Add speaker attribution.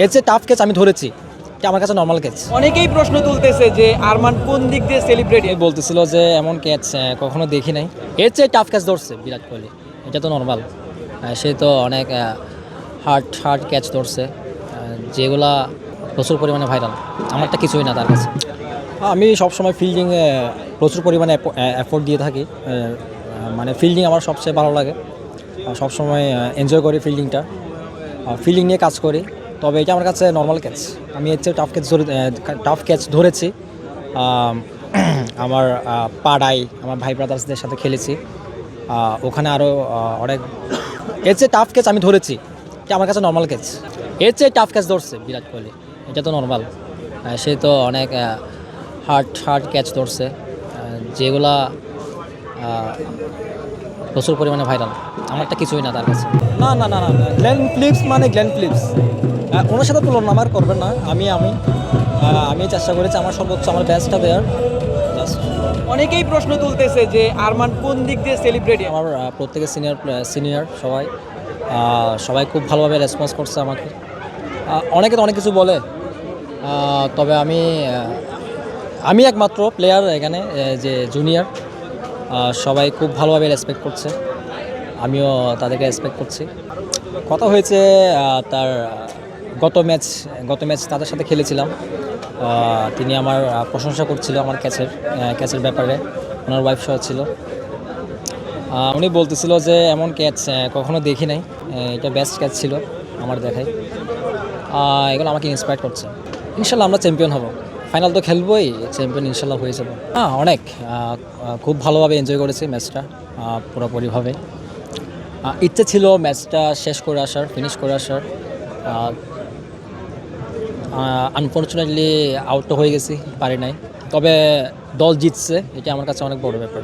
Speaker 1: এর চেয়ে tough catch আমি ধরেছি, এটা আমার কাছে নর্মাল ক্যাচ।
Speaker 2: অনেকেই প্রশ্ন তুলতেছে যে আরমান কোন দিক দিয়ে সেলিব্রিটি।
Speaker 1: বলতেছিল যে এমন ক্যাচ কখনো দেখি নাই। এর চেয়ে টাফ ক্যাচ ধরছে বিরাট কোহলি, এটা তো নর্মাল। সে তো অনেক হার্ড ক্যাচ ধরছে, যেগুলা প্রচুর পরিমাণে ভাইরাল। আমারটা কিছুই না তার কাছে। আমি সবসময় ফিল্ডিংয়ে প্রচুর পরিমাণে এফোর্ট দিয়ে থাকি। মানে ফিল্ডিং আমার সবচেয়ে ভালো লাগে, সবসময় এনজয় করি ফিল্ডিংটা, ফিল্ডিং নিয়ে কাজ করি। তবে এটা আমার কাছে নর্মাল ক্যাচ। আমি এর চেয়ে টাফ ক্যাচ ধরেছি। আমার পাড়ায় আমার ভাই ব্রাদার্সদের সাথে খেলেছি, ওখানে আরও অনেক। এর চেয়ে টাফ ক্যাচ আমি ধরেছি, এটা আমার কাছে নর্মাল ক্যাচ। এর চেয়ে টাফ ক্যাচ ধরছে বিরাট কোহলি, এটা তো নর্মাল। সে তো অনেক হার্ড ক্যাচ ধরছে, যেগুলা প্রচুর পরিমাণে ভাইরাল। আমারটা কিছুই না তার কাছে। না না না না গ্লেন ফিলিপস মানে গ্লেন ফিলিপস, ওনার সাথে তুলনা আমার করবেন না। আমি চেষ্টা করেছি আমার সর্বোচ্চ, আমার বেস্টটা দেওয়ার।
Speaker 2: অনেকেই প্রশ্ন তুলতেছে যে আরমান কোন দিক দিয়ে সেলিব্রিটি।
Speaker 1: আমার প্রত্যেকে সিনিয়র সবাই খুব ভালোভাবে রেসপন্স করছে আমাকে। অনেকে তো অনেক কিছু বলে, তবে আমি একমাত্র প্লেয়ার এখানে যে জুনিয়র। সবাই খুব ভালোভাবে রেসপেক্ট করছে, আমিও তাদেরকে রেসপেক্ট করছি। কথা হয়েছে তার গত ম্যাচ তাদের সাথে খেলেছিলাম। তিনি আমার প্রশংসা করছিল আমার ক্যাচের ব্যাপারে, ওনার ওয়াইফ সহ ছিল। উনি বলতেছিল যে এমন ক্যাচ কখনো দেখি নাই, এটা বেস্ট ক্যাচ ছিল আমার দেখায়। এগুলো আমাকে ইন্সপায়ার করছে। ইনশাল্লাহ আমরা চ্যাম্পিয়ন হব, ফাইনাল তো খেলবোই, চ্যাম্পিয়ন ইনশাল্লাহ হয়ে যাবো। অনেক খুব ভালোভাবে এনজয় করেছি ম্যাচটা, পুরোপুরিভাবে। ইচ্ছে ছিল ম্যাচটা ফিনিশ করে আসার। আনফর্চুনেটলি আউট হয়ে গেছি, পারি নাই। তবে দল জিতছে, এটা আমার কাছে অনেক বড় ব্যাপার।